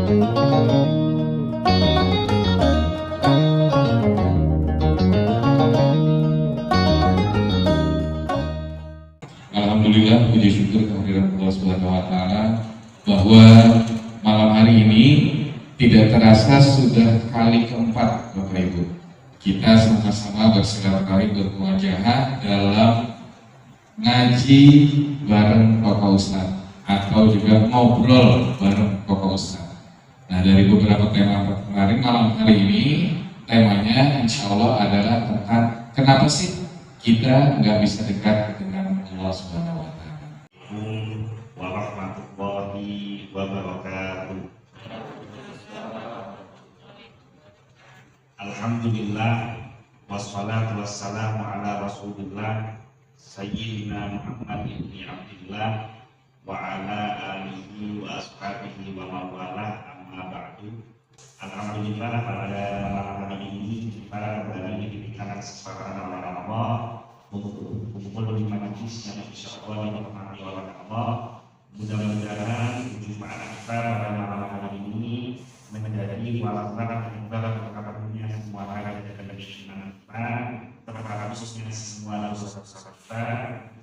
Alhamdulillah, puji syukur kehadirat Allah Subhanahu wa Ta'ala bahwa malam hari ini tidak terasa sudah kali keempat Bapak Ibu kita sama-sama bersilaturahmi bermuajahah dalam ngaji bareng Bapak Ustadz atau juga ngobrol bareng Bapak Ustadz. Nah, dari beberapa tema kemarin, malam hari ini temanya insya Allah adalah tentang kenapa sih kita nggak bisa dekat dengan Allah Subhanahu wa Ta'ala. Assalamualaikum warahmatullahi wabarakatuh. Alhamdulillah wassalatu wassalamu ala Rasulillah Sayyidina Muhammad ibn Abdillah wa ala alihi wa ashabihi wa mawalah, amma ba'du. Alhamdulillah pada malam hari ini kita kembali diberikan kesempatan oleh Allah untuk berkumpul di majlis yang insyaallah dirahmati oleh Allah. Mudah-mudahan perjumpaan kita pada malam hari ini menjadi walaupun berkah-berkahnya semua raya dan keimanan kita, terutama khususnya semua dosa-dosa kita,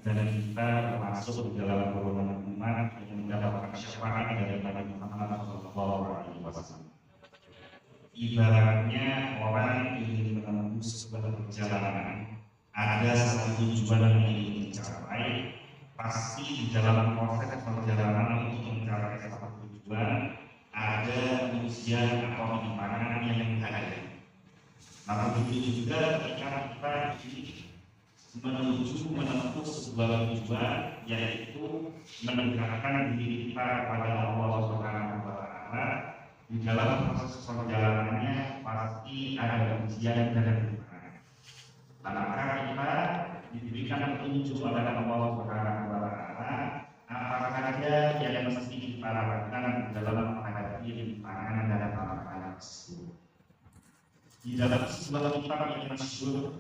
dan kita termasuk di dalam golongan umat yang mendapatkan syafaat dari Nabi Muhammad SAW. Ibaratnya orang ingin menempuh sebuah perjalanan, ada satu tujuan yang ingin dicapai, pasti di dalam proses perjalanan untuk mencapai satu tujuan ada ujian atau rintangan yang ada. Maka begitu juga ketika kita menempuh sebuah tujuan, yaitu mendekatkan diri kita kepada Allah Subhanahu wa Ta'ala. Di dalam proses perjalanannya pasti ada ujian dan rintangan. Maka kita diberikan petunjuk oleh Allah Subhanahu wa Ta'ala apa saja yang mesti kita lakukan dalam menghadapi rintangan dan tantangan tersebut. Di dalam sebuah kitab yang masyhur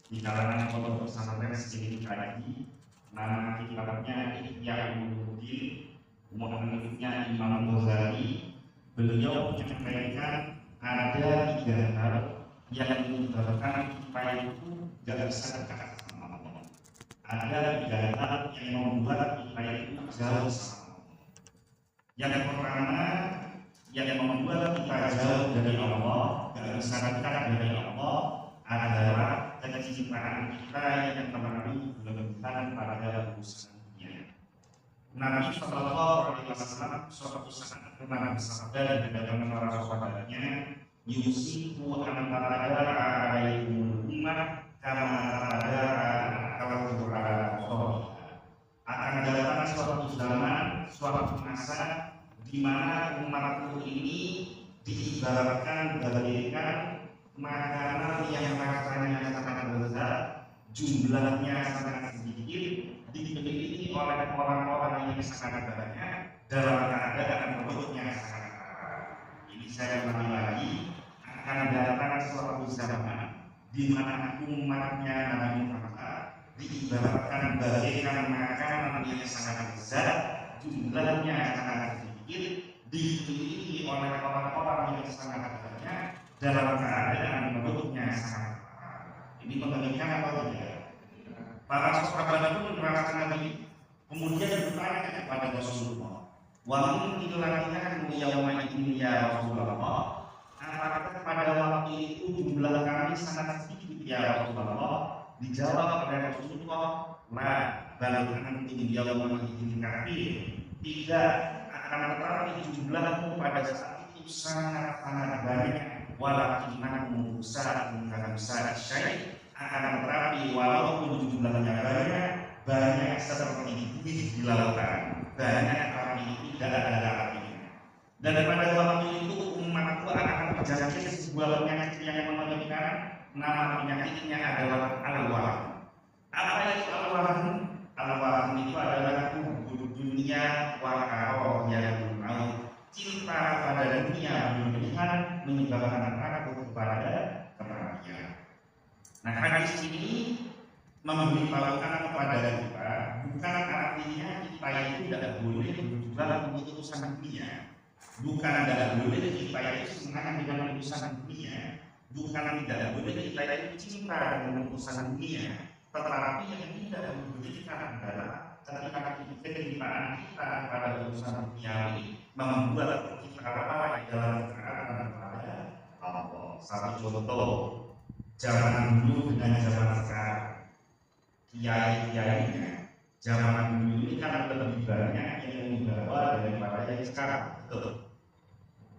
di kalangan pondok pesantren sendiri kaji, nama kitabnya Ihya Ulumuddin, muallifnya Imam Ghazali. Beliau menyampaikan ada 3 hal yang menyebabkan kita itu tidak bisa dekat sama Allah. Ada 3 hal yang membuat kita itu jauh sama Allah. Yang pertama, yang membuat kita jauh dari Allah, tidak bisa dekat dari Allah, adalah kecintaan kita yang terlalu berlebihan pada urusan dunia. Nabi Sallallahu Alaihi Wasallam suatu saat pernah bersabda dengan para sahabatnya, yusiku antara alaikum ummah kama ada kalau akan datang suatu zaman, suatu masa di mana umatku ini diibaratkan bagaikan makanan yang rasanya sangat lezat, jumlahnya sangat sedikit, dibeli oleh orang-orang yang sangat banyak dalam keadaan perutnya sangat lapar. Ini saya ulangi lagi, akan datang suatu zaman di mana umatnya Nabi Muhammad diibaratkan bagaikan makanan yang sangat lezat, jumlahnya sangat sedikit, dibeli oleh orang-orang yang sangat banyak dalam keadaan perutnya sangat lapar. Ini mengerikan atau tidak? Para sahabat pun merasakan ini, kemudian bertanya kepada Rasulullah, wa min ilahina yauma idin ya Rasulullah, apakah pada waktu itu jumlah kami sangat sedikit ya Rasulullah? Dijawab oleh Rasulullah, la bal antum yauma idin katsir. Tidak, akan tetapi jumlahmu pada saat itu sangat banyak, walakinnakum sa'atun kabisa syai'. Akan tetapi walaupun jumlahnya banyak seperti buih di lautan, banyak tapi tidak ada artinya. Dan pada waktu itu umatku akan terjadi sebuah penyakit yang mengerikan. Nama penyakitnya adalah al-wahan. Apa itu al-wahan? Al-wahan itu adalah hubbu dunia wa karahiyatul maut. Cinta pada dunia berlebihan menyebabkan takut kepada kematian. Nah, hadis ini memberitahukan kepada kita bukan artinya kita itu tidak boleh berjuang untuk urusan dunia, Bukan tidak boleh kita itu senang dengan urusan dunia, bukan tidak boleh kita itu cinta dengan urusan dunia, tetapi yang tidak membolehkan adalah ketika kecintaan kita pada urusan duniawi membuat kita lalai dalam ketaatan kepada Allah. Satu contoh, zaman dulu dengan zaman sekarang, kiai-kiainya zaman dulu ini kan lebih banyak yang membawa daripada yang sekarang. Betul.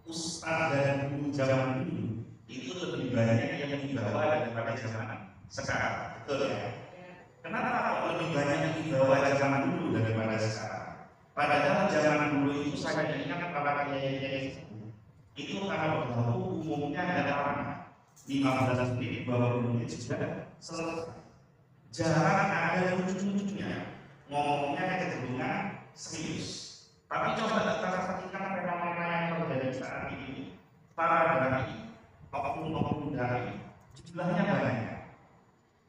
Ustaz dan guru zaman dulu itu lebih banyak yang dibawa daripada zaman sekarang, betul ya? Kenapa kok lebih banyak yang dibawa zaman dulu daripada sekarang? Padahal zaman dulu itu saya ingat para kiai-kiai itu kalau berlaku umumnya ada lama 15 menit, 20 menit sudah selesai. Jarang ada lucu-lucunya, ngomongnya kecenderungan serius. Tapi coba kita perhatikan fenomena yang terjadi saat ini. Para dai, oknum-oknum dai, jumlahnya banyak.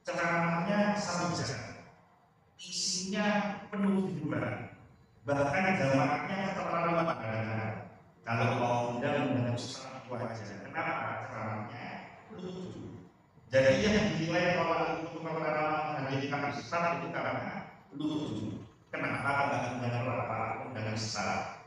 Ceramahnya satu jam, isinya penuh hiburan. Bahkan jamaknya keterlaluan kadang-kadang. Kalau mau tidak mendengar ustaz itu aja. Kenapa? Ceramahnya lucu. Jadi yang dinilai kalau itu pertama menghadirkan ustaz itu karena lucu. Kenapa nggak mendengar apa dengan sesat?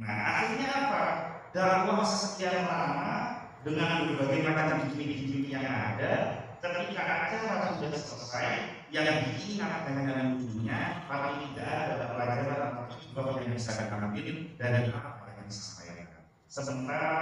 Nah akhirnya apa? Dakwah sekian lama dengan berbagai macam gimmick-gimmick yang ada, ketika acara sudah selesai, yang diingat dengan lucunya, tapi tidak ada pelajaran atau juga yang bisa kita ambil dari apa yang disampaikan. Sementara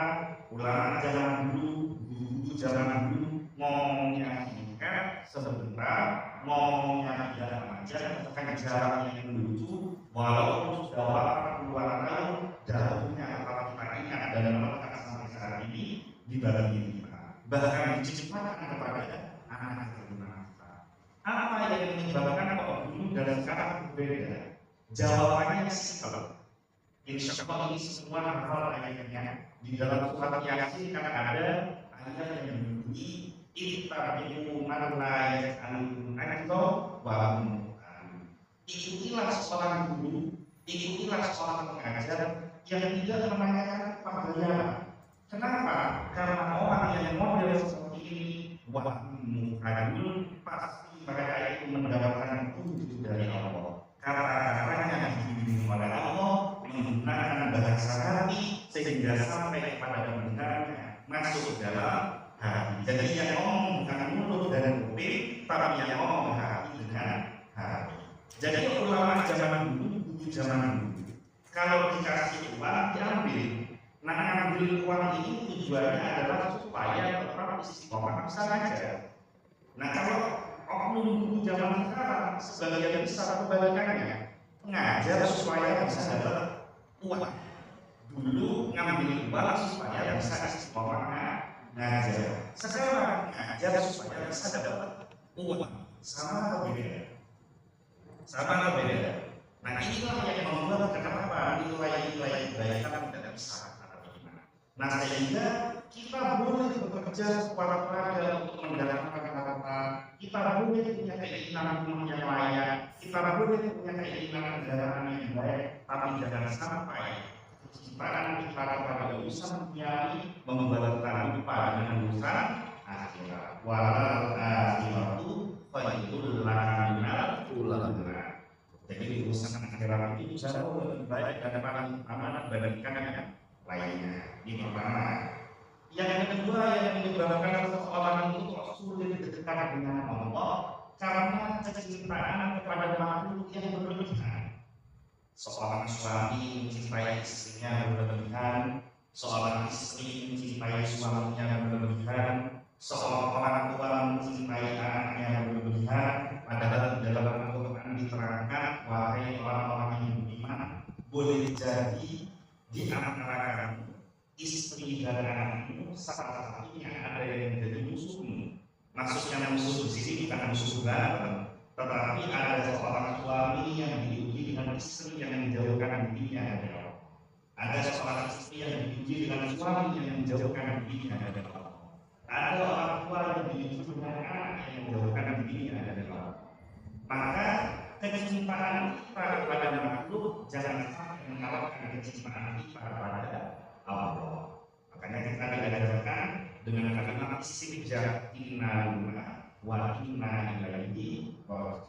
ulama zaman dulu, guru zaman dulu ngomongnya singkat, sebentar, ngomongnya tidak panjang, tekan jarak yang lucu, walaupun sudah wafat puluhan tahun, jauhnya kalau kita ingat dan melekat sampai saat ini dibagi kita, bahkan dicecepatkan kepada anak keturunan kita. Apa yang menyebabkan kok dulu dan sekarang berbeda? Jawabannya simpel. Insya Allah ini semua hafal ayatnya. Di dalam surat Yasin kan ada ayat yang berbunyi ittabi'u man la yas'alukum ajra wa hum muhtadun. Ikutilah seorang guru, ikutilah seorang pengajar yang tidak menanyakan pembayaran. Kenapa? Karena orang yang model seperti ini wa hum muhtadun pasti mereka itu mendapatkan petunjuk dari Allah. Kata-katanya dibimbing oleh Allah, menggunakan bahasa hati sehingga sampai kepada pendengarnya masuk dalam hati. Jadi yang ngomong bukan mulut dan kuping, tapi yang ngomong hati dengan hati. Jadi ulama zaman dulu, guru zaman dulu, kalau dikasih uang diambil. Nah, ngambil uang ini tujuannya adalah supaya tetap istiqomah saja. Nah, kalau oknum guru zaman sekarang sebagian besar kebalikannya mengajar supaya bisa dapat uang. Dulu ngambil uang supaya bisa istiqomah ngajar. Sekarang ngajar supaya bisa dapat uang. Sama atau beda? Sama atau beda? Nah inilah yang membuat kenapa nilai-nilai kebaikan tidak bisa atau bagaimana. Nah sehingga kita boleh bekerja secara praga untuk mendapatkan harta, kita boleh punya keinginan rumah yang layak, kita boleh punya keinginan kendaraan yang baik, tapi jangan sampai kecintaan kita kepada urusan duniawi membuat kita lupa dengan urusan akhirat. Walal akhiratu khairul lana minal ula. Jadi urusan akhirat itu jauh lebih baik dan paling amanah dibandingkan yang lainnya. Ini pertama. Yang kedua yang menyebabkan seseorang itu sulit dekat dengan Allah karena kecintaan kepada makhluk yang berlebihan. Seorang suami mencintai istrinya berlebihan, seorang istri mencintai suaminya berlebihan, seorang orang tua mencintai anaknya berlebihan. Padahal di dalam Al-Quran diterangkan, wahai orang-orang yang beriman, boleh jadi di antara kamu istri dan anakmu salah satunya ada yang menjadi musuhmu. Maksudnya musuh di sini bukan musuh banget, tetapi ada seorang suami yang diuji dengan istri yang menjauhkan dirinya dari Allah. Ada seorang istri yang diuji dengan suami yang menjauhkan dirinya dari Allah. Ada orang tua yang diuji dengan anak yang menjauhkan dirinya dari Allah. Maka kecintaan kita kepada makhluk jangan sampai mengalahkan kecintaan kita kepada Allah. Makanya kita diajarkan dengan kalimat istijah inna lillahi wa inna ilaihi raji'un.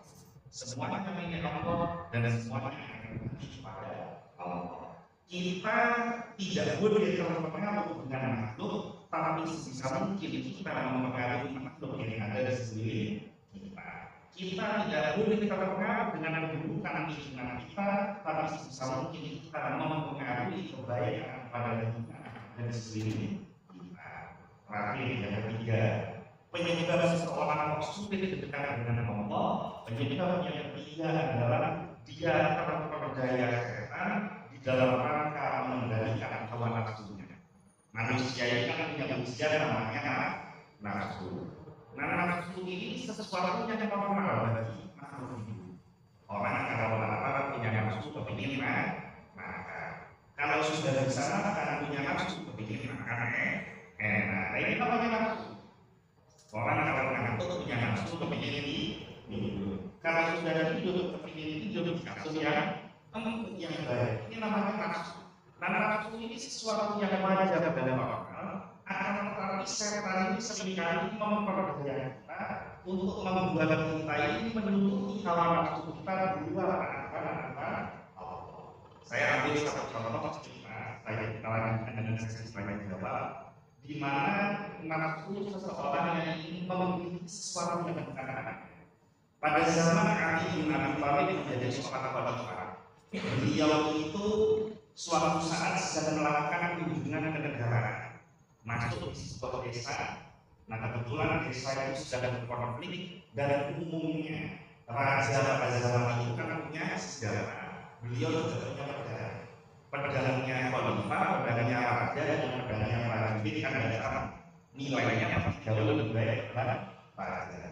Semuanya milik Allah dan semuanya akan kembali kepada Allah. Kita tidak boleh terpengaruh dengan makhluk, tapi sebisa mungkin kita mempengaruhi makhluk yang ada di sekeliling kita. Kita tidak boleh terpengaruh dengan keburukan lingkungan kita, tapi sebisa mungkin kita mempengaruhi kebaikan pada lingkungan dan di sekeliling kita. Terakhir yang ketiga, penyebab seseorang sulit dekat dengan Allah, penyebab yang ketiga adalah dia terperdaya setan di dalam rangka mengendalikan hawa nafsunya. Manusia ini kan punya usia namanya nafsu. Nah, nafsu ini sesuatu yang normal bagi makhluk hidup. Orang kalau lapar punya nafsu kepingin makan. Kalau sudah bisa makan punya nafsu kepingin makan enak. Nah, ini namanya nafsu. Orang kalau ngantuk punya nafsu kepingin tidur. Kalau sudah tidur kepingin tidur di kasur yang baik. Ini namanya nafsu. Nah, nafsu ini sesuatu yang wajar dalam orang. Akan tetapi setan ini seringkali memperdaya kita untuk membuat kita ini menuruti hawa nafsu kita di luar antara Allah. Saya ambil satu contoh cerita saya lanjutkan dengan sesi selanjutnya jawab, di mana nafsu seseorang yang ingin memiliki sesuatu yang bukan. Pada zaman Ali bin Abi Thalib menjadi seorang khalifah. Beliau itu suatu saat sedang melakukan kunjungan ke negara, masuk di sebuah desa. Nah, kebetulan desa itu sedang berkonflik dan umumnya raja-raja zaman itu kan punya senjata. Beliau juga punya pedang. Pedangnya khalifah, pedangnya raja, dan pedangnya prajurit kan ada sama. Nilainya pasti jauh lebih baik daripada raja.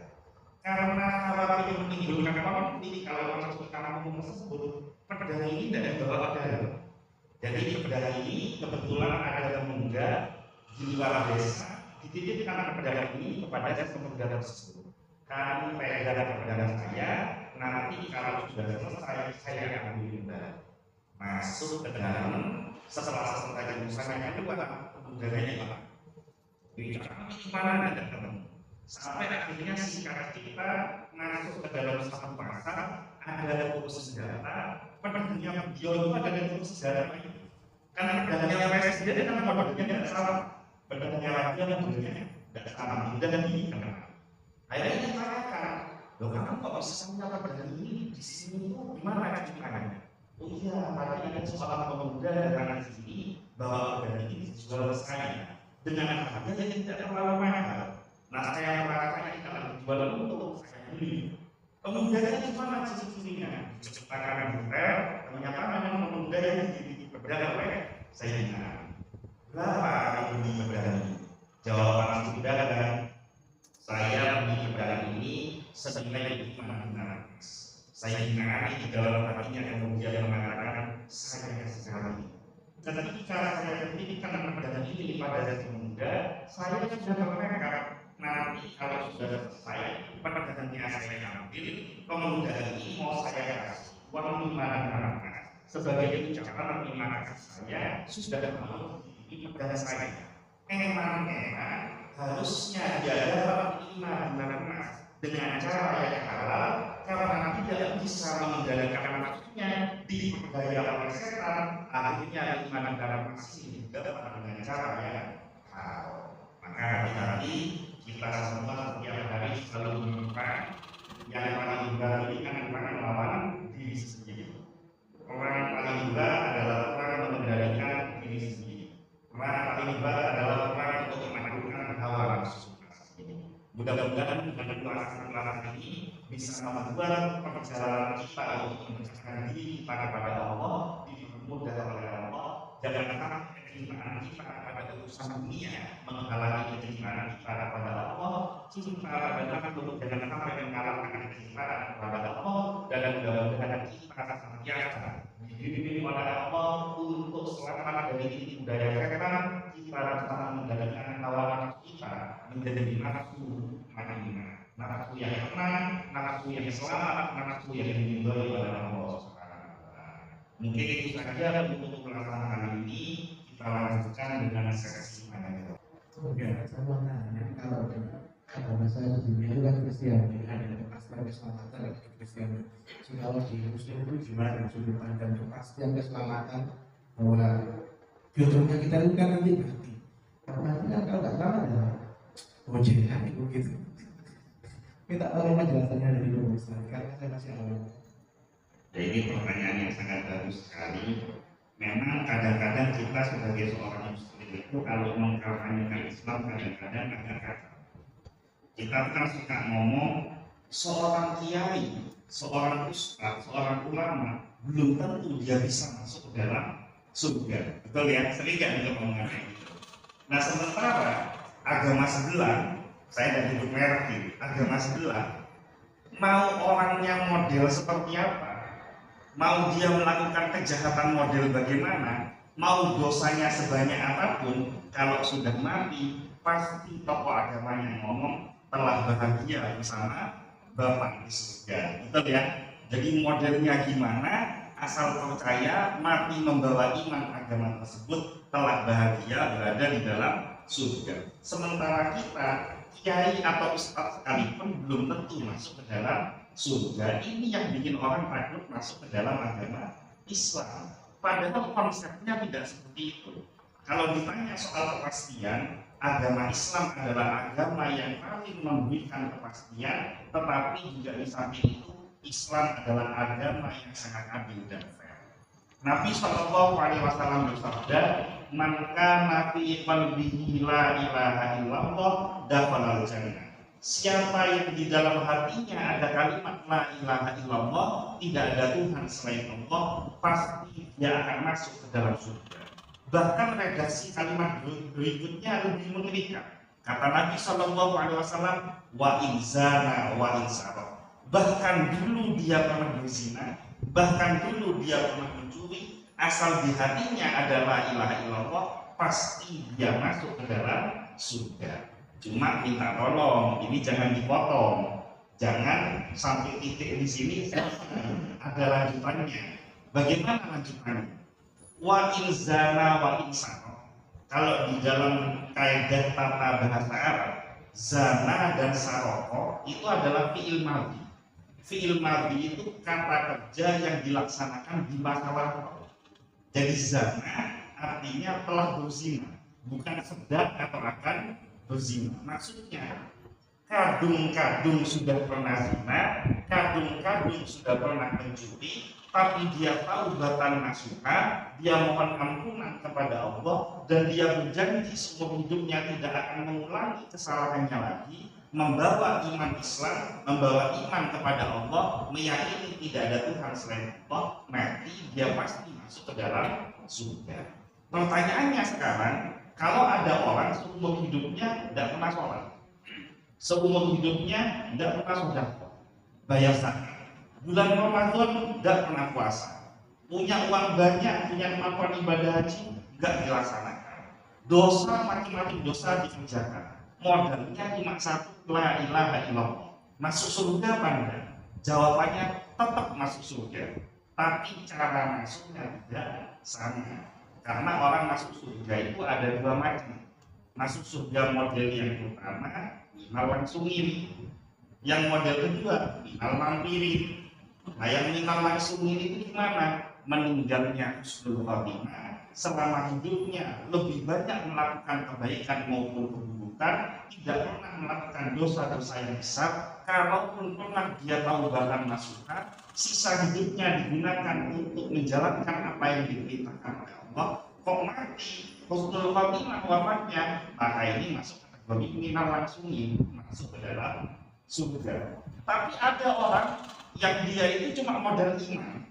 Karena khawatir menimbulkan konflik kalau masuk ke kampung tersebut, pedang ini tidak dibawa ke dalam. Jadi pedang ini kebetulan ada pemuda di luar desa dititipkan pedang ini kepada pemuda tersebut. Kami pegang pedang saya, nanti kalau sudah selesai saya akan ambil masuk ke dalam. Setelah selesai urusannya kedua, pemudanya hilang. Bicara mana ada ketemu. Sampai akhirnya singkat kita masuk ke dalam satu pasar, ada toko senjata, pedangnya beliau itu ada di toko senjata itu. Karena pedangnya presiden kan pedangnya tidak salah, pedangnya raja dan pedangnya tidak sama, dan ini kenapa? Akhirnya dia tanyakan, loh kamu kok bisa punya pedang ini di sini itu gimana ceritanya? Oh iya, tadi ada seorang pemuda datang ke sini bawa pedang ini dijual ke saya dengan harga yang tidak terlalu mahal. Nah, saya merasa ini kalau dijual untuk saya beli. Pemudanya cuma ciri-cirinya ciptakan hotel, ternyata memang pemuda yang dimiliki pedang oleh saya ingat. Berapa beli pedang ini? Jawaban sudah dan saya beli pedang ini senilai 5 dinar. Saya ingati di dalam hatinya kemudian mengatakan saya sekali. Ketika saya titipkan pedang ini pada pemuda, saya sudah bertekad. Nanti kalau sudah selesai, pedangnya saya ambil, pemuda ini mau saya kasih uang 5 dinar sebagai ucapan terima kasih saya sudah mau di pedang saya. Emang harusnya dia dapat 5 dinar dengan cara yang halal karena tidak bisa mengendalikan nafsunya diperdaya oleh setan. Akhirnya 5 dinar masih didapat dengan cara yang halal. Maka hati-hati kita semua setiap hari selalu menemukan yang paling berat ini kan melawan diri sendiri. Orang paling berat adalah orang mengendalikan diri sendiri. Orang paling berat adalah orang untuk menaklukkan hawa nafsu. Mudah-mudahan dengan kelas ini bisa membuat perjalanan kita untuk mendekatkan diri kita kepada Allah dipermudah oleh Allah. Jangan sampai kecintaan kita pada urusan dunia menghalangi kecintaan kita kepada Allah. Cinta pada makhluk jangan sampai mengalahkan kecintaan kepada Allah, dan mudah-mudahan kita senantiasa dibimbing oleh Allah untuk selamat dari tipu daya setan. Kita bisa mengendalikan hawa nafsu kita menjadi nafsu madinah, nafsu yang tenang, nafsu yang adanya selamat yang diridhoi oleh Allah Subhanahu wa taala. Mungkin itu saja untuk pelaksanaan kali ini. Kita lanjutkan dengan sesi mana. Oke, saya mau nanya, kalau agama saya di dunia itu kan Kristen, jadi ada kepastian keselamatan di Kristen. Kalau di Muslim itu gimana sudut pandang kepastian keselamatan bahwa jodohnya kita itu kan nanti mati. Kalau mati kan kalau nggak selamat ya bojengan itu gitu. Kita tahu penjelasannya dari Guru Ustaz, karena saya masih awam. Ini pertanyaan yang sangat bagus sekali. Memang kadang-kadang kita sebagai seorang muslim itu kalau mengkampanyekan Islam kadang-kadang agak kacau. Kita kan suka ngomong seorang kiai, seorang ustaz, seorang ulama belum tentu dia bisa masuk ke dalam surga. Betul ya? Sering gak dengar omongan kayak gitu. Nah sementara agama sebelah, saya dari hidup merek ini, agama sebelah mau orangnya model seperti apa, mau dia melakukan kejahatan model bagaimana, mau dosanya sebanyak apapun, kalau sudah mati pasti tokoh agamanya ngomong telah bahagia bersama Bapak di surga. Betul ya? Jadi modelnya gimana, asal percaya mati membawa iman agama tersebut telah bahagia berada di dalam surga. Sementara kita kiai atau ustaz sekalipun belum tentu masuk ke dalam surga. Ini yang bikin orang takut masuk ke dalam agama Islam. Padahal konsepnya tidak seperti itu. Kalau ditanya soal kepastian, agama Islam adalah agama yang paling memberikan kepastian, tetapi juga di samping itu Islam adalah agama yang sangat adil dan fair. Nabi Shallallahu Alaihi Wasallam bersabda, "Man kana fi qalbihi la ilaha illallah dakhalal jannah." Siapa yang di dalam hatinya ada kalimat la ilaha illallah, tidak ada Tuhan selain Allah, pasti dia akan masuk ke dalam surga. Bahkan redaksi kalimat berikutnya lebih mengerikan. Kata Nabi Shallallahu Alaihi Wasallam, wa inzana wa insarok. Bahkan dulu dia pernah berzina, bahkan dulu dia pernah mencuri, asal di hatinya ada la ilaha illallah, pasti dia masuk ke dalam surga. Cuma minta tolong, ini jangan dipotong, jangan sampai titik di sini ada lanjutannya. Bagaimana lanjutannya? Wa inzana wa insano. Kalau di dalam kaidah tata bahasa Arab, zana dan saroko itu adalah fi'il madhi. Fi'il madhi itu kata kerja yang dilaksanakan di masa lalu. Jadi zana artinya telah berzina, bukan sedang atau akan berzina. Maksudnya kadung-kadung sudah pernah zina, kadung-kadung sudah pernah mencuri, tapi dia taubatan nasuha, dia mohon ampunan kepada Allah, dan dia berjanji seumur hidupnya tidak akan mengulangi kesalahannya lagi, membawa iman Islam, membawa iman kepada Allah, meyakini tidak ada Tuhan selain Allah, nanti dia pasti masuk ke dalam surga. Pertanyaannya sekarang, kalau ada orang seumur hidupnya tidak pernah sholat, seumur hidupnya tidak pernah sedekah, bayar zakat, bulan Ramadan tidak pernah puasa, punya uang banyak, punya kemampuan ibadah haji, nggak dilaksanakan, dosa macam-macam dosa dikerjakan, modalnya cuma satu, la ilaha illallah. Masuk surga apa enggak? Jawabannya tetap masuk surga, tapi cara masuknya tidak sama. Karena orang masuk surga itu ada dua macam. Masuk surga model yang pertama, minal langsungin. Yang model kedua, minal mampirin. Nah yang minal langsungin itu gimana? Meninggalnya husnul khotimah, selama hidupnya lebih banyak melakukan kebaikan maupun keburukan, tidak pernah melakukan dosa-dosa yang besar. Kalaupun pernah dia taubatan nasuha, sisa hidupnya digunakan untuk menjalankan apa yang diperintahkan oleh Allah, kok mati husnul khotimah wafatnya, maka ini masuk kategori minal langsungin, masuk ke dalam surga. Tapi ada orang yang dia itu cuma modal iman,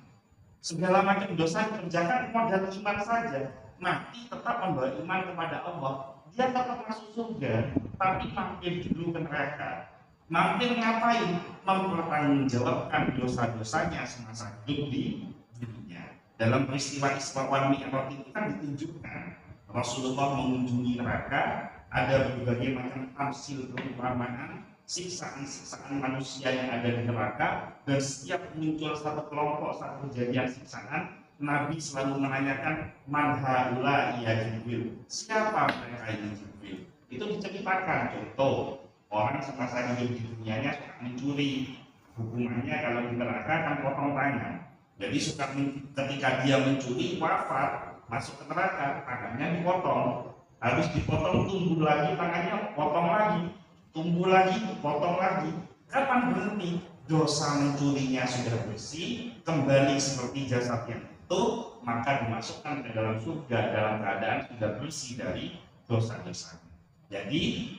segala macam dosa dikerjakan modal iman saja, mati tetap membawa iman kepada Allah, dia tetap masuk surga, tapi mampir dulu ke neraka. Mampir ngapain? Mempertanggungjawabkan dosa-dosanya semasa hidup di dunia. Dalam peristiwa Isra wal Mi'raj itu kan ditunjukkan Rasulullah mengunjungi neraka, ada berbagai macam tamsil perumpamaan, siksaan-siksaan manusia yang ada di neraka, dan setiap muncul satu kelompok, satu kejadian siksaan, Nabi selalu menanyakan, man haula ya Jibril, siapa mereka ini Jibril? Itu diceritakan. Contoh, orang semasa hidup di dunianya suka mencuri, hukumannya kalau di neraka kan potong tangan. Jadi ketika dia mencuri, wafat, masuk ke neraka, tangannya dipotong. Habis dipotong, tumbuh lagi tangannya, potong lagi, tumbuh lagi, potong lagi. Kapan berhenti? Dosa mencurinya sudah bersih, kembali seperti jasad yang utuh, maka dimasukkan ke dalam surga dalam keadaan sudah bersih dari dosa-dosa. Jadi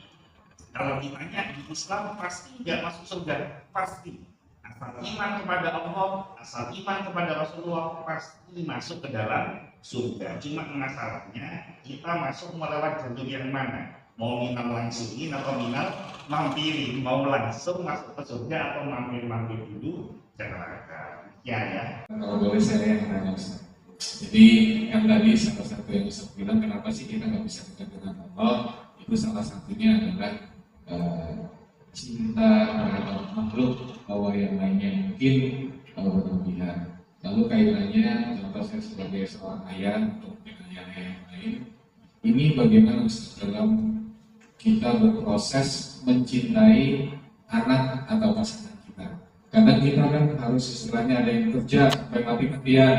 kalau ditanya di Islam pasti nggak masuk surga, pasti. Asal iman kepada Allah, asal iman kepada Rasulullah, pasti masuk ke dalam surga. Cuma masalahnya kita masuk melewat jalur yang mana? Mau minal langsungin atau minal mampirin? Mau langsung masuk ke surga atau mampir-mampir dulu ke neraka? Ya. Kalau boleh saya yang tanya Ustaz. Jadi yang tadi salah satu yang Ustaz bilang, kenapa sih kita nggak bisa dekat dengan Allah? Itu salah satunya adalah cinta terhadap makhluk bahwa yang lainnya mungkin berlebihan. Lalu kaitannya, contoh saya sebagai seorang ayah untuk ayah yang lain, ini bagaimana dalam kita berproses mencintai anak atau pasangan kita. Kadang kita kan harus istilahnya ada yang kerja sampai mati-matian,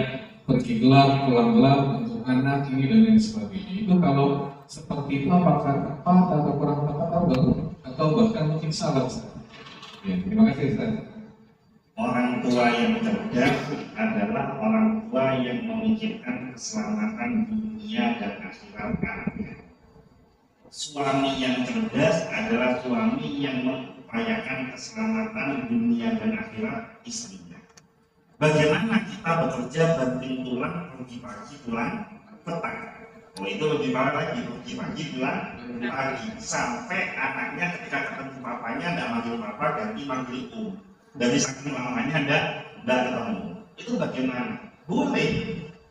pergi gelap, pulang gelap untuk anak ini dan lain sebagainya. Itu kalau seperti itu apakah tepat atau kurang tepat atau bahkan mungkin salah? Ya, terima kasih Ustaz. Orang tua yang cerdas adalah orang tua yang memikirkan keselamatan dunia dan akhirat anaknya. Suami yang cerdas adalah suami yang mengupayakan keselamatan dunia dan akhirat istrinya. Bagaimana kita bekerja banting tulang, pergi pagi pulang petang. Oh, itu lebih parah lagi, pergi pagi pulang pagi, sampai anaknya ketika ketemu papanya tidak manggil papa, ganti manggil dari saking lamanya tidak ketemu. Itu bagaimana? Boleh.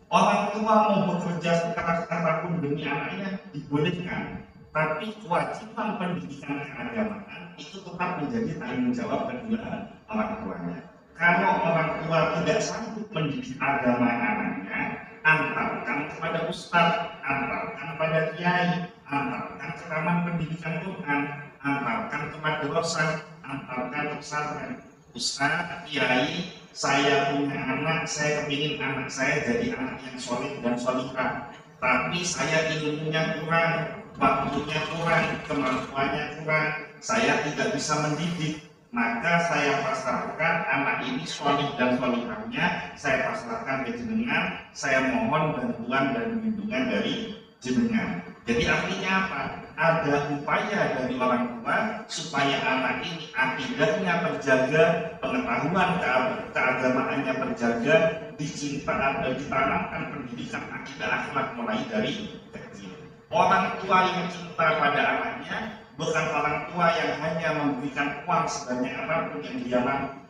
Orang tua mau bekerja sekeras apapun demi anaknya dibolehkan, tapi kewajiban pendidikan keagamaan itu tetap menjadi tanggung jawab kedua orang tuanya. Kalau orang tua tidak sanggup mendidik agama anaknya, antarkan kepada ustadz, antarkan kepada kiai, antarkan ke taman pendidikan Quran, antarkan ke madrasah, antarkan ke pesantren. Ustadz, kiai, saya punya anak, saya kepingin anak saya jadi anak yang solid dan solihah, tapi saya ilmunya kurang, waktunya kurang, kemampuannya kurang, saya tidak bisa mendidik. Maka saya pasrahkan anak ini solih dan solihahnya, saya pasrahkan ke jenengan, saya mohon bantuan dan bimbingan dari jenengan. Jadi artinya apa? Ada upaya dari orang tua supaya anak ini akidahnya terjaga, pengetahuan keagamaannya terjaga, ditanamkan pendidikan akidah akhlak mulai dari kecil. Orang tua yang cinta pada anaknya bukan orang tua yang hanya memberikan uang sebanyak apapun yang dia mampu.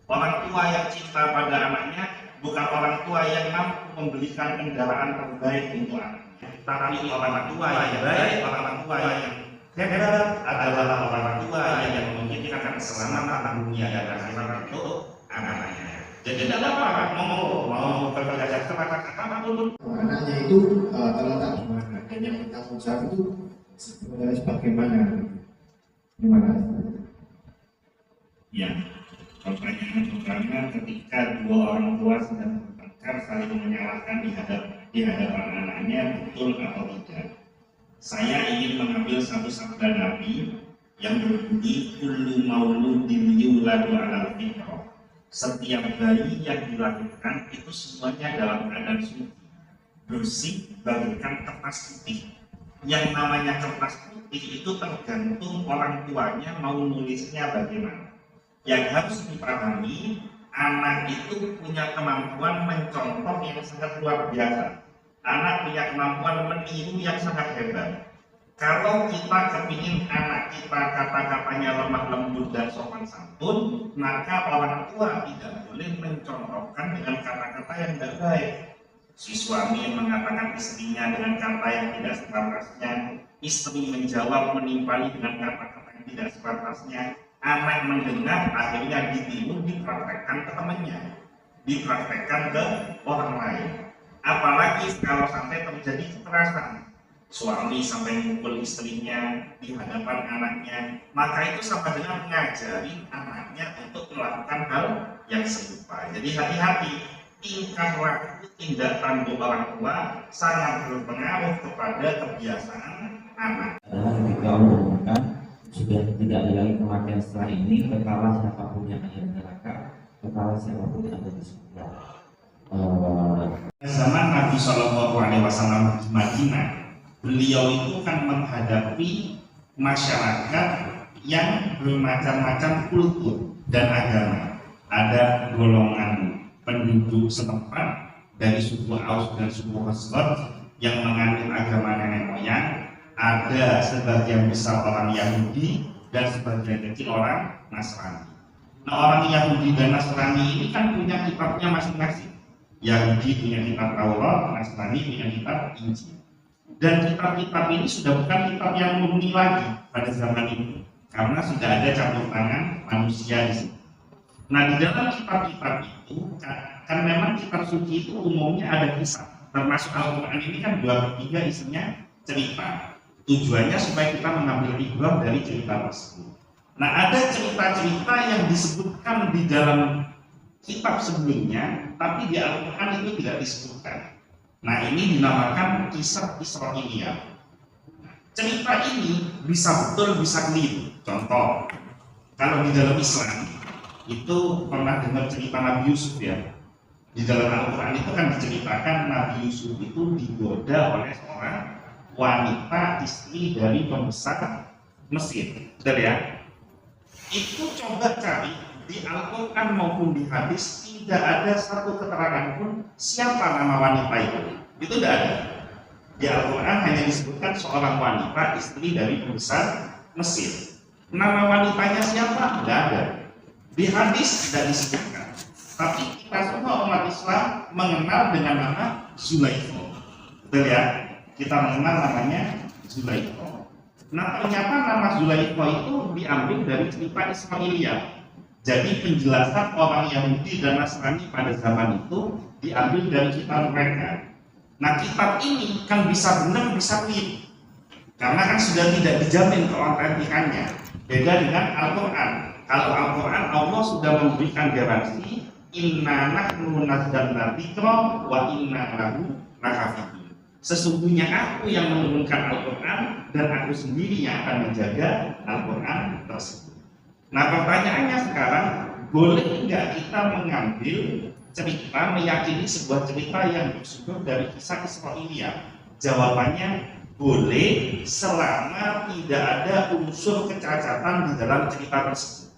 Orang tua yang cinta pada anaknya bukan orang tua yang mampu membelikan kendaraan terbaik untuk anaknya. Tapi orang tua yang baik, orang tua yang hebat adalah orang tua yang memikirkan keselamatan dunia dan akhirat untuk anaknya. Jadi tidak apa mau bekerja keras apapun. Anaknya itu terletak di mana dan yang bertanggung jawab itu sebenarnya bagaimana? Gimana? Ya, pertanyaan pertama, ketika dua orang tua sedang bertengkar saling menyalahkan di hadapan anaknya, betul atau tidak? Saya ingin mengambil satu sabda Nabi yang berbunyi kullu mauludin yuladu alal fitrah. Setiap bayi yang dilahirkan itu semuanya dalam keadaan suci, bersih, bagaikan kertas putih. Yang namanya kertas putih itu tergantung orang tuanya mau nulisnya bagaimana. Yang harus dipahami, anak itu punya kemampuan mencontoh yang sangat luar biasa. Anak punya kemampuan meniru yang sangat hebat. Kalau kita kepingin anak kita kata-katanya lemah lembut dan sopan santun, maka orang tua tidak boleh mencontohkan dengan kata-kata yang tidak baik. Si suami mengatakan istrinya dengan kata yang tidak sepantasnya, istri menjawab menimpali dengan kata-kata yang tidak sepantasnya, Anak mendengar, akhirnya ditiru, dipraktekkan ke temannya, dipraktekkan ke orang lain. Apalagi kalau sampai terjadi kekerasan, suami sampai mukul istrinya di hadapan anaknya, maka itu sama dengan mengajari anaknya untuk melakukan hal yang serupa. Jadi hati-hati, tingkah laku tindak tanduk orang tua sangat berpengaruh kepada kebiasaan anak. Adalah ketika Allah mengumumkan sudah tidak ada lagi kematian setelah ini, kekalah siapapun yang ada di neraka, kekalah siapapun yang ada di surga. Zaman Nabi Shallallahu Alaihi Wasallam di Madinah, beliau itu kan menghadapi masyarakat yang bermacam-macam kultur dan agama. Ada golongan penduduk setempat dari suku Aus dan suku Khazraj yang menganut agama nenek moyang, ada sebagian besar orang Yahudi dan sebagian kecil orang Nasrani. Nah, orang Yahudi dan Nasrani ini kan punya kitabnya masing-masing. Yahudi punya kitab Taurat, Nasrani punya kitab Injil. Dan kitab-kitab ini sudah bukan kitab yang murni lagi pada zaman ini, karena sudah ada campur tangan manusia di sini. Nah, di dalam kitab-kitab itu kan memang kitab suci itu umumnya ada kisah, termasuk Al-Quran ini kan 2/3 isinya cerita. Tujuannya supaya kita mengambil ibrah dari cerita tersebut. Nah, ada cerita-cerita yang disebutkan di dalam kitab sebelumnya, tapi di Al-Quran itu tidak disebutkan. Nah, ini dinamakan kisah Israiliyah. Cerita ini bisa betul, bisa keliru. Contoh, kalau di dalam Islam itu pernah dengar cerita Nabi Yusuf ya. Di dalam Al-Quran itu kan diceritakan Nabi Yusuf itu digoda oleh seorang wanita istri dari pembesar Mesir. Betul ya? Itu coba cari di Al-Quran maupun di hadis, tidak ada satu keterangan pun siapa nama wanita itu. Itu tidak ada. Di Al-Quran hanya disebutkan seorang wanita istri dari pembesar Mesir. Nama wanitanya siapa? Tidak ada. Di hadis tidak disebutkan. Tapi kita semua umat Islam mengenal dengan nama Zulaikha. Betul ya? Kita mengenal namanya Zulaikha. Nah, ternyata nama Zulaikha itu diambil dari cerita Israiliyah. Jadi penjelasan orang Yahudi dan Nasrani pada zaman itu diambil dari kitab mereka. Nah, kitab ini kan bisa benar bisa keliru, karena kan sudah tidak dijamin keautentikannya. Beda dengan Al-Quran. Kalau Al-Quran Allah sudah memberikan garansi, inna nahnu nazzalna dzikra wa inna lahu lahafidun. Sesungguhnya aku yang menurunkan Al-Quran dan aku sendiri yang akan menjaga Al-Quran tersebut. Nah, pertanyaannya sekarang, boleh nggak kita mengambil cerita, meyakini sebuah cerita yang bersumber dari kisah Israiliyah? Jawabannya boleh, selama tidak ada unsur kecacatan di dalam cerita tersebut.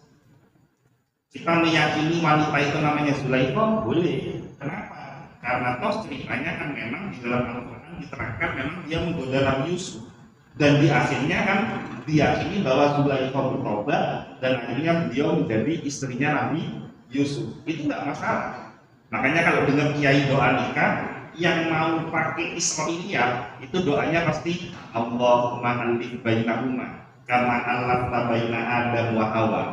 Kita meyakini wanita itu namanya Zulaikha, boleh. Kenapa? Karena toh ceritanya kan memang di dalam Al-Quran diterangkan memang dia menggoda Nabi Yusuf, dan di akhirnya kan diyakini bahwa Zulaikha bertobat dan akhirnya beliau menjadi istrinya Nabi Yusuf. Itu nggak masalah. Makanya kalau dengar kiai doa nikah yang mau pakai Israiliyah, itu doanya pasti Allahumma alif bainahuma kama alafta baina Adam wa Hawa.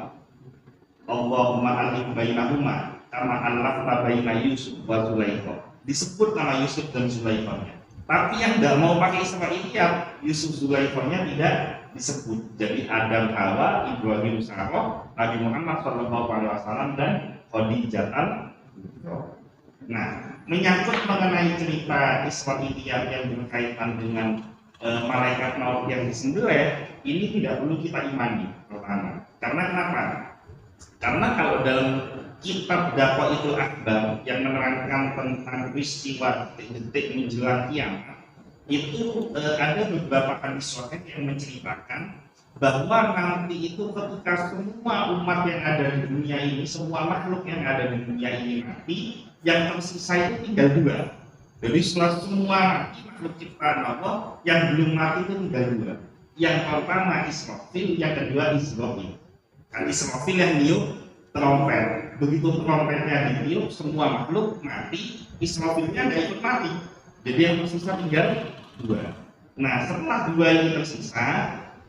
Allahumma alif bainahuma kama alafta baina Yusuf wa Zulaikha. Disebut nama Yusuf dan Zulaikhanya. Tapi yang tidak mau pakai Israiliyah, Yusuf Zulaikhanya tidak disebut. Jadi Adam Hawa, Ibrahim Sarah, Nabi Muhammad SAW dan Khadijah. Nah, menyangkut mengenai cerita Israiliyah yang berkaitan dengan malaikat maut yang disembelih, ini tidak perlu kita imani pertama. Karena kenapa? Karena kalau dalam kitab Daqaiqul Akbar yang menerangkan tentang peristiwa detik-detik menjelang kiamat, itu ada beberapa hadis sahih yang menceritakan bahwa nanti itu ketika semua umat yang ada di dunia ini, semua makhluk yang ada di dunia ini mati, yang tersisa itu tinggal dua. Jadi setelah semua makhluk ciptaan Allah, yang belum mati itu tinggal dua. Yang pertama Israfil, yang kedua Israil. Kan Israfil yang niup trompet. Begitu trompetnya ditiup, semua makhluk mati, Israfilnya nggak ikut mati. Jadi yang tersisa tinggal dua. Nah, setelah dua ini tersisa,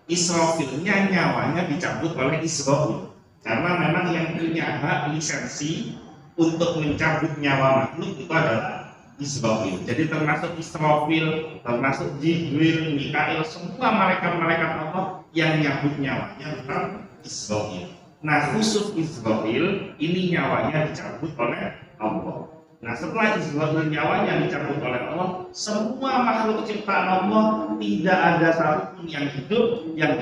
Israfilnya nyawanya dicabut oleh Israil. Karena memang yang punya hak lisensi untuk mencabut nyawa makhluk itu adalah Israfil. Jadi termasuk Israfil, termasuk Jibril, Mikail, semua malaikat-malaikat Allah yang nyabut nyawanya bukan Israfil. Nah, khusus Israfil ini nyawanya dicabut oleh Allah. Nah, setelah Israfil nyawanya dicabut oleh Allah, semua makhluk ciptaan Allah tidak ada satupun yang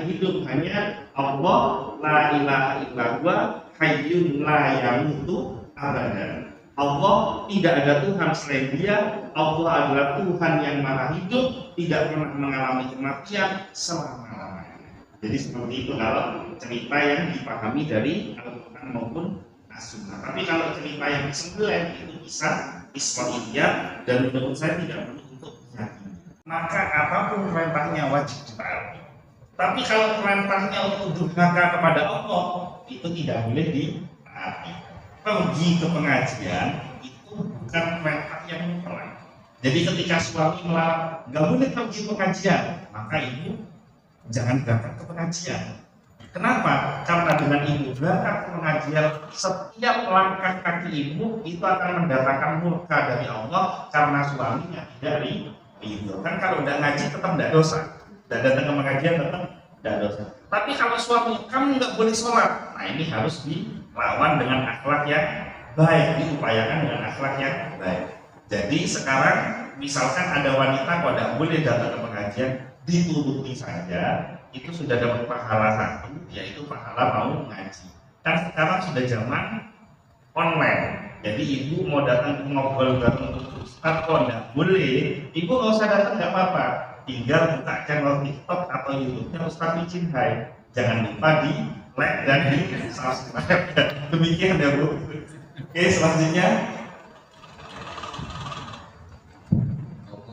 hidup hanya Allah, la ilaha illallah, hayyun la yamutu abadan. Allah tidak ada Tuhan selain Dia. Allah adalah Tuhan yang maha hidup, tidak pernah mengalami kematian selama-lamanya. Jadi seperti itu kalau cerita yang dipahami dari Al-Quran maupun As-Sunnah. Tapi kalau cerita yang disembelih itu bisa Israiliyat dan menurut saya tidak perlu untuk diyakini. Maka apapun perintahnya wajib ditaati. Tapi kalau perintahnya untuk durhaka kepada Allah itu tidak boleh ditaati. Pergi ke pengajian itu bukan perintah yang mutlak. Jadi ketika suami melarang nggak boleh pergi pengajian, maka ibu jangan berangkat ke pengajian. Kenapa? Karena dengan ibu berangkat ke pengajian, setiap langkah kaki ibu itu akan mendatangkan murka dari Allah karena suaminya tidak ridho. Kan kalau udah ngaji tetap tidak dosa, tidak datang ke pengajian tetap tidak dosa. Tapi kalau suami kamu nggak boleh sholat, nah ini harus dilawan dengan akhlak yang baik, diupayakan dengan akhlak yang baik. Jadi sekarang misalkan ada wanita kok tidak boleh datang ke pengajian, dituruti saja, itu sudah dapat pahala satu, yaitu pahala mau ngaji. Kan sekarang sudah zaman online, jadi ibu mau datang ke ngobrol bareng untuk Ustaz kok tidak boleh, ibu nggak usah datang nggak apa-apa, tinggal buka channel TikTok atau YouTube-nya Ustaz Micin Hai. Jangan lupa di like dan di subscribe. Demikian ya Bu. Oke, selanjutnya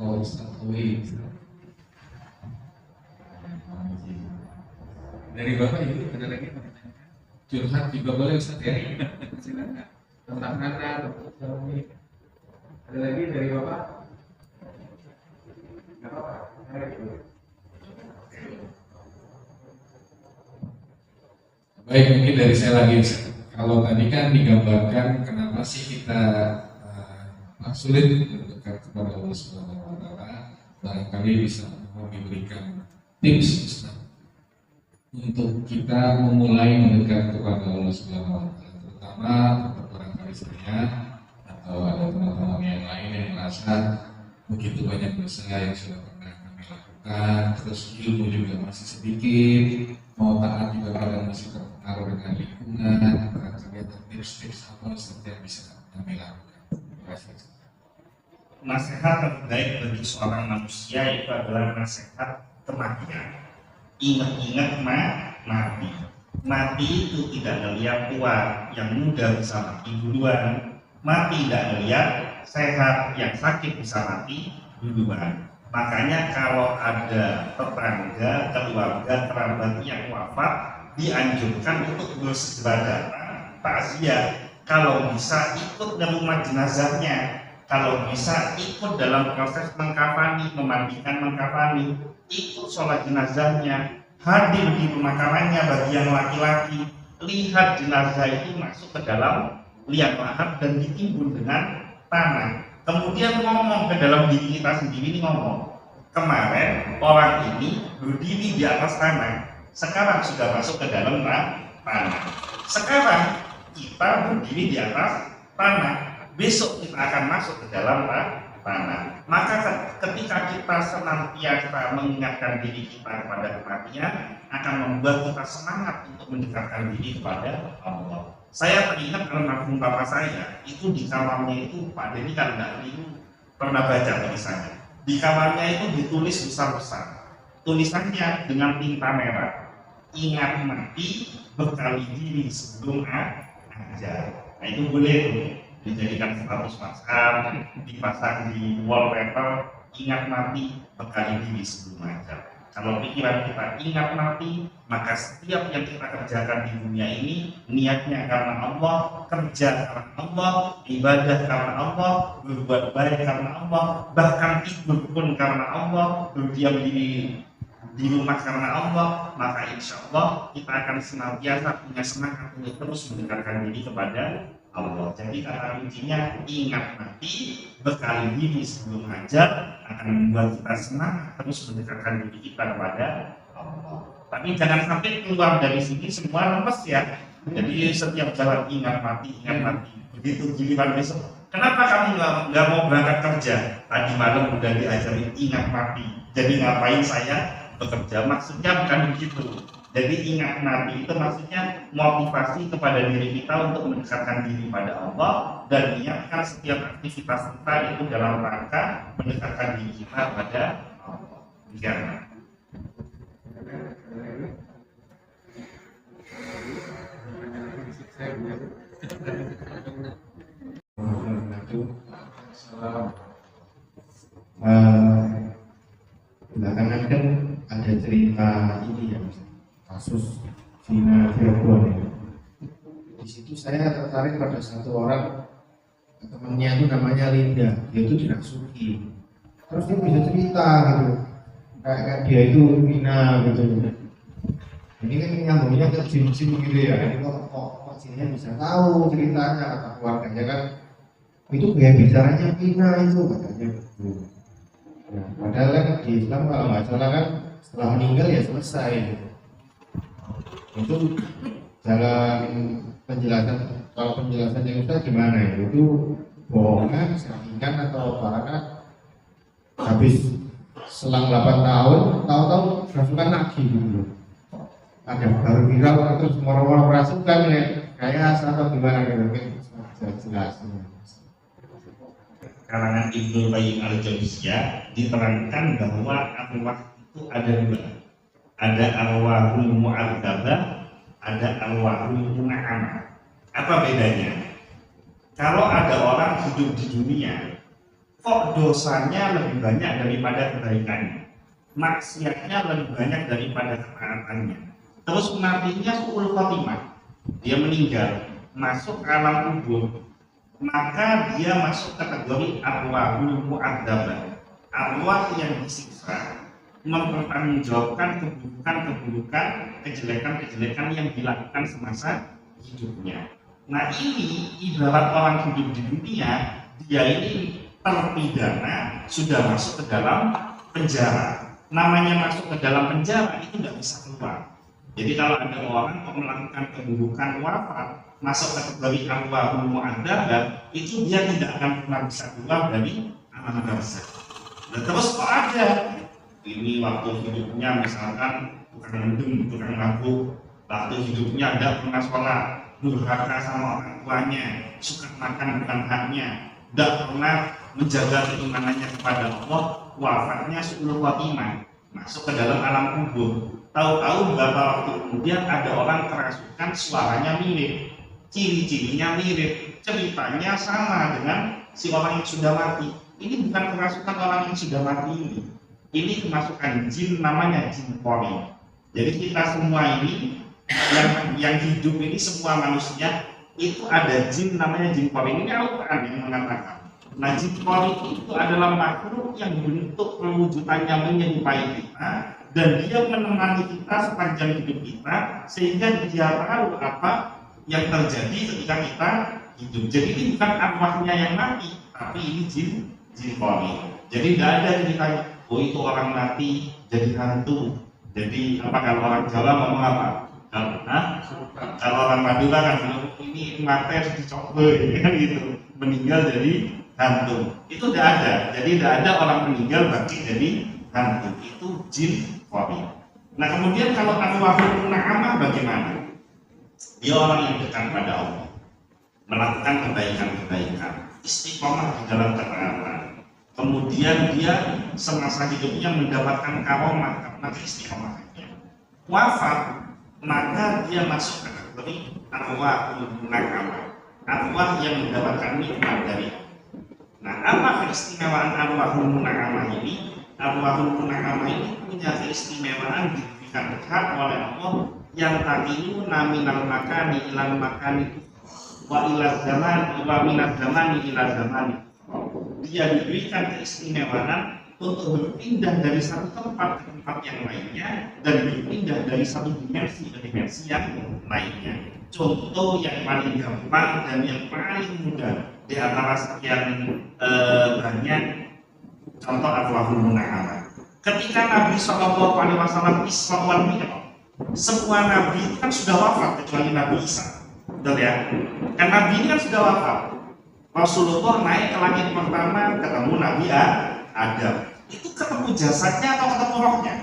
Ustaz Wi. Dari Bapak Ibu ada lagi? Curhat juga boleh Ustaz ya? Silakan. Tentang anak, tentang suami. Ada lagi dari Bapak? Enggak apa-apa. Baik, mungkin dari saya lagi. Kalau tadi kan digambarkan kenapa sih kita sulit mendekat kepada Allah Subhanahu wa Ta'ala, barangkali bisa memberikan tips Ustaz untuk kita memulai mendekat kepada Allah Subhanahu wa Ta'ala, terutama untuk barangkali saya atau ada teman-teman yang lain yang merasa begitu banyak dosa yang sudah pernah kami lakukan, terus ilmu juga masih sedikit, mau taat juga kadang masih terpengaruh dengan lingkungan. Barangkali ada tips-tips apa saja yang bisa kami lakukan. Terima kasih. Nasihat terbaik bagi seorang manusia itu adalah nasihat kematian. Ingat-ingat mati. Mati itu tidak melihat tua, yang muda bisa mati duluan. Mati tidak melihat sehat, yang sakit bisa mati duluan. Makanya kalau ada tetangga, keluarga, kerabat yang wafat, dianjurkan untuk bersegera datang takziah. Kalau bisa ikut ke rumah jenazahnya, kalau bisa ikut dalam proses mengkafani, memandikan mengkafani, ikut sholat jenazahnya, hadir di pemakamannya bagi yang laki-laki, lihat jenazah itu masuk ke dalam liang lahat dan ditimbun dengan tanah. Kemudian ngomong ke dalam diri kita sendiri, ngomong, kemarin orang ini berdiri di atas tanah, sekarang sudah masuk ke dalam tanah. Sekarang kita berdiri di atas tanah, besok kita akan masuk ke dalam tanah. Maka ketika kita senantiasa mengingatkan diri kita kepada kematian, akan membuat kita semangat untuk mendekatkan diri kepada Allah. Saya teringat almarhum bapak saya, itu di kamarnya itu, Pak Denny kan nggak pernah baca tulisannya. Di kamarnya itu ditulis besar-besar, tulisannya dengan tinta merah, ingat mati, bekali diri sebelum ajar. Nah itu boleh tuh dijadikan status WhatsApp, dipasang di wallpaper, ingat mati, bekali diri sebelum ajar. Kalau pikiran kita ingat mati, maka setiap yang kita kerjakan di dunia ini niatnya karena Allah, kerja karena Allah, ibadah karena Allah, berbuat baik karena Allah, bahkan tidur pun karena Allah, berdiam diri di rumah karena Allah, maka insya Allah kita akan senantiasa punya semangat untuk terus mendekatkan diri kepada Allah. Jadi kata kuncinya ingat mati, bekali diri sebelum hajar akan membuat kita semangat terus mendekatkan diri kita kepada Allah. Tapi jangan sampai keluar dari sini semua lemes ya. Jadi setiap jalan ingat mati, begitu giliran besok. Kenapa kamu nggak mau berangkat kerja? Tadi malam udah diajarin ingat mati. Jadi ngapain saya bekerja? Maksudnya bukan begitu. Jadi ingat mati itu maksudnya motivasi kepada diri kita untuk mendekatkan diri pada Allah dan niatkan setiap aktivitas kita itu dalam rangka mendekatkan diri kita pada Allah. Demikian. Belakangan kan ada cerita ini ya, kasus zina Cirebon ya. Di situ saya tertarik pada satu orang, temannya itu namanya Linda, dia itu dirasuki. Terus dia bisa cerita gitu, kayak dia itu zina gitu. Ini kan nyambungnya ke jin-jin gitu ya. Ini kok jinnya bisa tahu ceritanya, kata keluarganya kan. Itu gaya bicaranya zina itu katanya gitu. Nah, padahal kan di Islam kalau nggak salah kan setelah meninggal ya selesai gitu. Itu jalan penjelasan, kalau penjelasan yang Ustaz gimana ya? Itu bohongan, saringan atau apakah habis selang 8 tahun tahu-tahu rasukan lagi gitu. Ada baru viral atau orang-orang merasukan ya kayak atau gimana gitu, jelas. Karangan Ibnu Qayyim al-Jauziyah diterangkan bahwa arwah itu ada dua. Ada arwahul mu'adzabah, ada arwahul mun'amah. Apa bedanya? Kalau ada orang hidup di dunia, kok dosanya lebih banyak daripada kebaikannya, maksiatnya lebih banyak daripada ketaatannya, terus matinya su'ul khotimah, dia meninggal, masuk ke alam kubur, maka dia masuk kategori arwahul mu'adzabah, arwah yang disiksa, mempertanggungjawabkan keburukan-keburukan, kejelekan-kejelekan yang dilakukan semasa hidupnya. Nah ini ibarat orang hidup di dunia, dia ini terpidana sudah masuk ke dalam penjara. Namanya masuk ke dalam penjara itu tidak bisa keluar. Jadi kalau ada orang melakukan keburukan wafat, masuk kategori arwahul mu'adzabah, itu dia tidak akan pernah bisa keluar dari alam barzakh. Nah, terus kok ada ini waktu hidupnya misalkan tukang mendung, tukang mabuk, waktu hidupnya tidak pernah sholat, durhaka sama orang tuanya, suka makan bukan haknya, tidak pernah menjaga keimanannya kepada Allah, wafatnya su'ul khotimah, masuk ke dalam alam kubur. Tahu-tahu beberapa waktu kemudian ada orang kerasukan, suaranya mirip, ciri-cirinya mirip, ceritanya sama dengan si orang yang sudah mati. Ini bukan kerasukan orang yang sudah mati ini. Ini kemasukan jin, namanya jin qori. Jadi kita semua ini yang hidup ini semua manusia itu ada jin namanya jin qori. Ini Al-Quran yang mengatakan. Nah jin qori itu adalah makhluk yang bentuk perwujudannya menyerupai kita dan dia menemani kita sepanjang hidup kita sehingga dia tahu apa yang terjadi ketika kita hidup. Jadi ini bukan arwahnya yang mati, tapi ini jin qori. Jadi tidak ada ceritanya, oh itu orang mati jadi hantu. Jadi apa kalau orang Jawa ngomong apa? Kalau orang Madura kan ini mati dicoba kan gitu, meninggal jadi hantu. Itu tidak ada. Jadi tidak ada orang meninggal bangkit jadi hantu. Itu jin qori. Nah kemudian kalau arwahul mun'amah bagaimana? Dia orang yang dekat pada Allah, melakukan kebaikan-kebaikan, istiqomah di dalam ketaatan. Kemudian dia semasa hidupnya mendapatkan karomah karena istiqomahnya. Wafat, maka dia masuk kategori arwahul mun'amah, arwah yang mendapatkan nikmat dari Allah. Nah, apa keistimewaan arwahul mun'amah ini? Arwahul mun'amah ini punya keistimewaan diberikan hak oleh Allah yang tadinya minal makani ilal makani wa ilal zaman wa minal zamani ilal zamani. Dia diberikan keistimewaan untuk berpindah dari satu tempat ke tempat yang lainnya dan berpindah dari satu dimensi ke dimensi yang lainnya. Contoh yang paling gampang dan yang paling mudah di antara sekian banyak contoh Arwahul Muna'amah. Ketika Nabi SAW Isra wal Mi'raj, semua Nabi itu kan sudah wafat kecuali Nabi Isa, betul ya? Kan Nabi ini kan sudah wafat. Rasulullah naik ke langit pertama ketemu Nabi Adam. Itu ketemu jasadnya atau ketemu rohnya?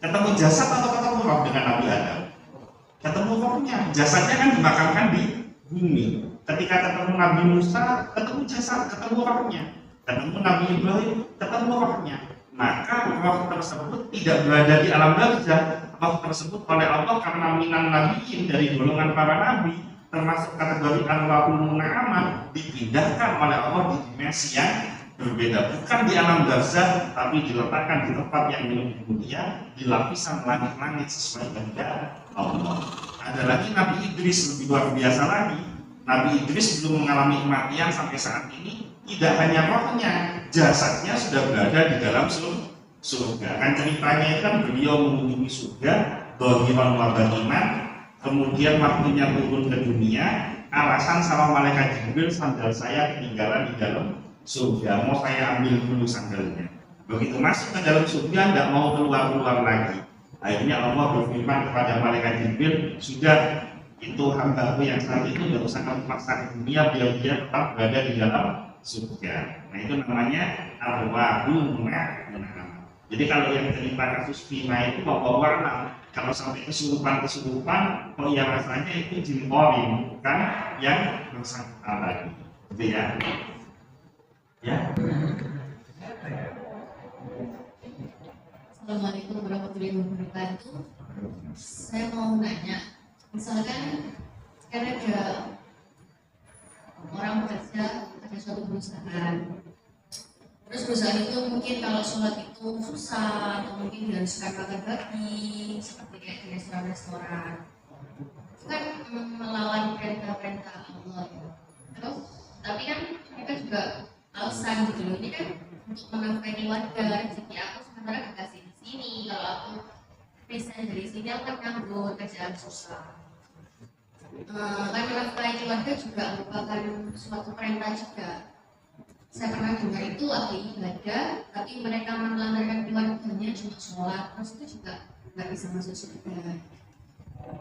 Ketemu jasad atau ketemu roh dengan Nabi Adam? Ketemu rohnya. Jasadnya kan dimakamkan di bumi. Ketika ketemu Nabi Musa, ketemu jasad, ketemu rohnya. Ketemu Nabi Ibrahim, ketemu rohnya. Maka roh tersebut tidak berada di alam barzah. Roh tersebut oleh Allah karena minan nabiin dari golongan para nabi, termasuk kategori Arwahul Muna'amah, dipindahkan oleh Allah di dimensi yang berbeda, bukan di alam barzah, tapi diletakkan di tempat yang lebih mulia, di lapisan langit-langit sesuai kehendak Allah. Ada lagi Nabi Idris, lebih luar biasa lagi. Nabi Idris belum mengalami kematian sampai saat ini. Tidak hanya rohnya, jasadnya sudah berada di dalam surga. Kan ceritanya itu kan beliau mengunjungi surga, dohiran wa batinan, kemudian waktunya turun ke dunia, alasan sama malaikat Jibril, sandal saya ketinggalan di dalam surga, mau saya ambil dulu sandalnya. Begitu masuk ke dalam surga, tidak mau keluar lagi. Akhirnya Allah berfirman kepada malaikat Jibril, sudah, itu hambaku yang saat itu tidak usah kamu paksa ke dunia, biar dia tetap berada di dalam surga. Nah itu namanya Arwahul Muna'amah. Jadi kalau yang cerita kasus Vina itu warna, kalau sampai kesurupan, oh ya rasanya itu jin korin, bukan yang bersangkutan lagi. Gitu ya. Ya. Assalamualaikum warahmatullahi wabarakatuh. Saya mau nanya, misalkan sekarang ada orang bekerja ada suatu perusahaan, terus perusahaan itu mungkin kalau sholat itu susah atau mungkin diharuskan makan bagi seperti kayak di restoran-restoran, itu kan melawan perintah-perintah Allah ya. Terus tapi kan mereka juga alasan gitu loh, ini kan untuk menafkahi keluarga, rezeki aku sementara dikasih di sini, kalau aku resign dari sini aku kan nganggur, kerjaan susah. Kan menafkahi keluarga juga merupakan suatu perintah juga. Saya pernah dengar itu ahli ibadah, tapi mereka menelantarkan keluarganya cuma sholat, terus itu juga nggak bisa masuk surga.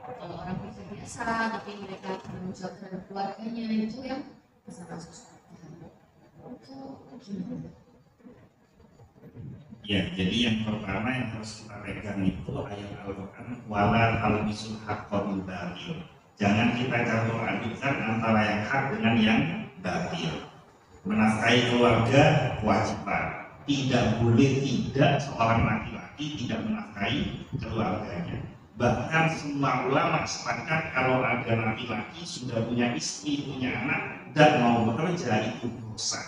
Kalau orang biasa, tapi mereka bertanggung jawab terhadap keluarganya, itu yang bisa masuk surga. Ya, jadi yang pertama yang harus kita pegang itu ayat Al-Quran, wala talbisul haqqa bil batil. Jangan kita campur adukan antara yang hak dengan yang batil. Menafkahi keluarga kewajiban. Tidak boleh tidak seorang laki-laki tidak menafkahi keluarganya. Bahkan semua ulama sepakat kalau ada laki-laki sudah punya istri, punya anak dan mau bekerja itu dosa.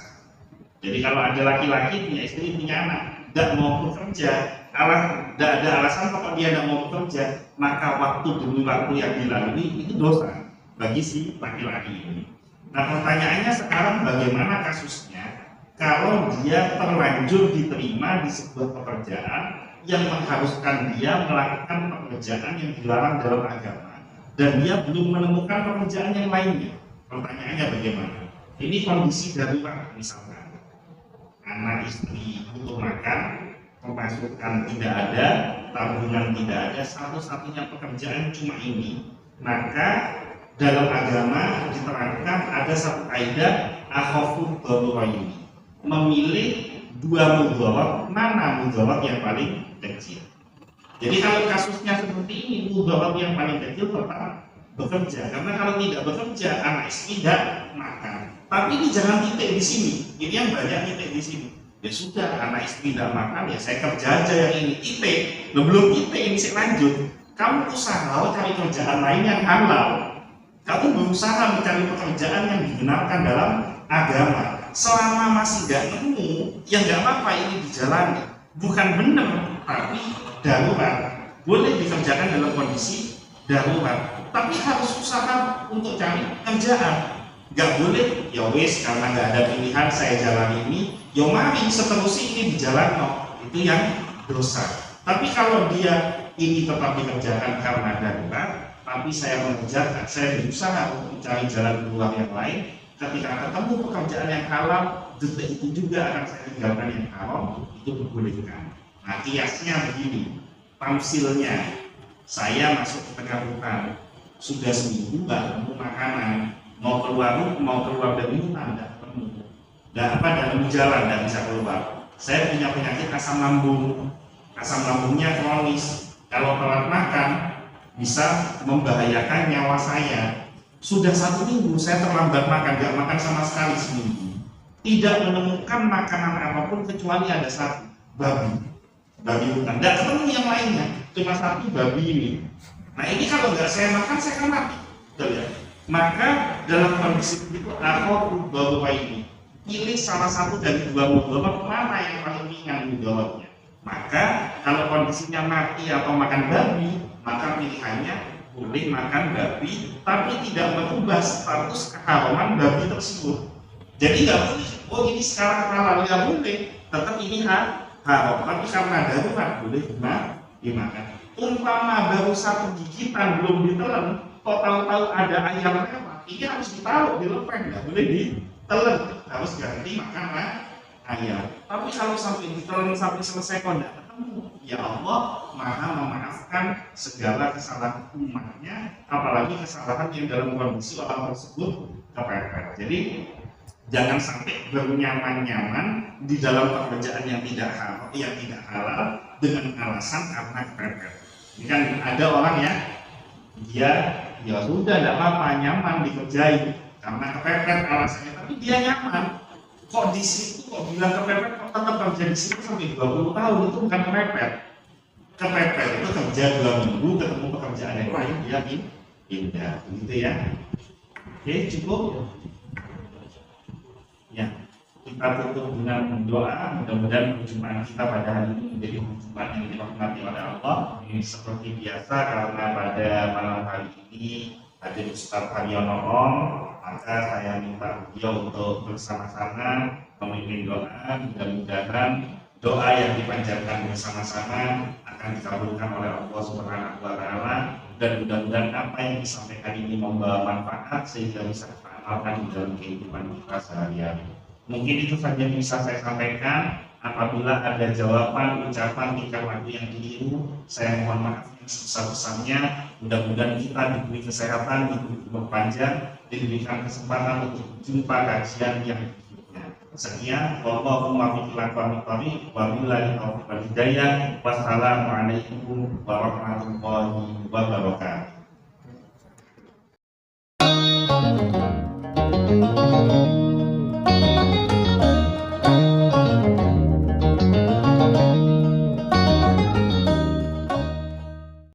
Jadi kalau ada laki-laki punya istri, punya anak dan mau bekerja, tidak ada alasan kalau dia tidak mau bekerja, maka waktu demi waktu yang dilalui itu dosa bagi si laki-laki ini. Nah pertanyaannya sekarang bagaimana kasusnya kalau dia terlanjur diterima di sebuah pekerjaan yang mengharuskan dia melakukan pekerjaan yang dilarang dalam agama dan dia belum menemukan pekerjaan yang lainnya. Pertanyaannya bagaimana? Ini kondisi darurat misalkan anak istri butuh makan, pemasukan tidak ada, tabungan tidak ada, satu-satunya pekerjaan cuma ini. Maka dalam agama diterangkan ada satu kaidah akhafud daruraini, memilih dua mudharat, mana mudharat yang paling kecil. Jadi kalau kasusnya seperti ini, mudharat yang paling kecil tetap bekerja, karena kalau tidak bekerja anak istri tidak makan. Tapi ini jangan titik di sini, ini yang banyak titik di sini. Ya sudah, anak istri tidak makan, ya saya kerja aja yang ini. Titik, belum titik ini saya lanjut. Kamu usaha cari kerjaan lain yang halal. Kamu berusaha mencari pekerjaan yang dibenarkan dalam agama. Selama masih nggak nemu, ya nggak apa-apa ini dijalani. Bukan benar, tapi darurat. Boleh dikerjakan dalam kondisi darurat. Tapi harus usaha untuk cari kerjaan. Nggak boleh, ya wes karena nggak ada pilihan saya jalan ini, ya mari seterusnya ini di jalan no. Itu yang dosa. Tapi kalau dia ini tetap dikerjakan karena darurat, tapi saya mengerjakan, saya berusaha untuk mencari jalan keluar yang lain. Ketika ketemu pekerjaan yang halal, detik itu juga akan saya tinggalkan yang haram, itu dibolehkan. Nah kiasnya begini, tamsilnya, saya masuk ke tengah hutan, sudah seminggu nggak ketemu makanan, mau keluar dari hutan nggak ketemu, dalam jalan nggak bisa keluar. Saya punya penyakit asam lambungnya kronis. Kalau telat makan bisa membahayakan nyawa saya. Sudah 1 minggu saya terlambat makan, nggak makan sama sekali seminggu. Tidak menemukan makanan apapun kecuali ada 1 babi hutan. Nggak ketemu yang lainnya, cuma 1 babi ini. Nah ini kalau nggak saya makan saya akan mati. Betul ya? Maka dalam kondisi itu aku bawa ini. Pilih salah satu dari 2 mudharat, mana yang paling ringan mudharatnya. Maka kalau kondisinya mati atau makan babi, maka pilihannya boleh makan babi, tapi tidak merubah status keharaman babi tersebut. Jadi nggak boleh, oh ini sekarang halal, nggak boleh, tetap ini haram. Tapi karena darurat boleh dimakan. Umpama baru 1 gigitan belum ditelan, kok tahu-tahu ada ayam lewat, ini harus ditaruh di lepeng, nggak boleh ditelan, harus ganti makan ayam. Tapi kalau sampai ditelan sampai selesai kok nggak ketemu, ya Allah Maha memaafkan segala kesalahan umatnya, apalagi kesalahan yang dalam kondisi orang tersebut kepepet. Jadi jangan sampai bernyaman-nyaman di dalam pekerjaan yang tidak halal dengan alasan karena kepepet. Ini kan ada orang ya sudah tidak apa-apa, nyaman dikerjain karena kepepet alasannya, tapi dia nyaman. Kok di situ kok bilang kepepet, kok tetap kerja di situ sampai 20 tahun, itu bukan kepepet. Kepepet itu kerja 2 minggu, ketemu pekerjaan yang lain, dia pindah, begitu ya. Oke, cukup. Ya, kita tutup dengan doa. Mudah-mudahan perjumpaan kita pada hari ini menjadi perjumpaan yang dirahmati oleh Allah. Ini seperti biasa karena pada malam hari ini ada Ustaz Haryono Om, maka saya minta beliau untuk bersama-sama memimpin doa. Mudah-mudahan doa yang dipanjatkan bersama-sama akan dikabulkan oleh Allah Subhanahu wa Ta'ala, dan mudah-mudahan apa yang disampaikan ini membawa manfaat sehingga bisa kita amalkan di dalam kehidupan kita sehari-hari. Mungkin itu saja yang bisa saya sampaikan. Apabila ada jawaban, ucapan, tingkah laku yang keliru, saya mohon maaf yang sebesar-besarnya. Mudah-mudahan kita diberi kesehatan, diberi umur panjang, diberikan kesempatan untuk jumpa kajian yang berikutnya. Sekian, wallahumma billahi wabillahi taufiq wal hidayah. Wassalamualaikum warahmatullahi wabarakatuh.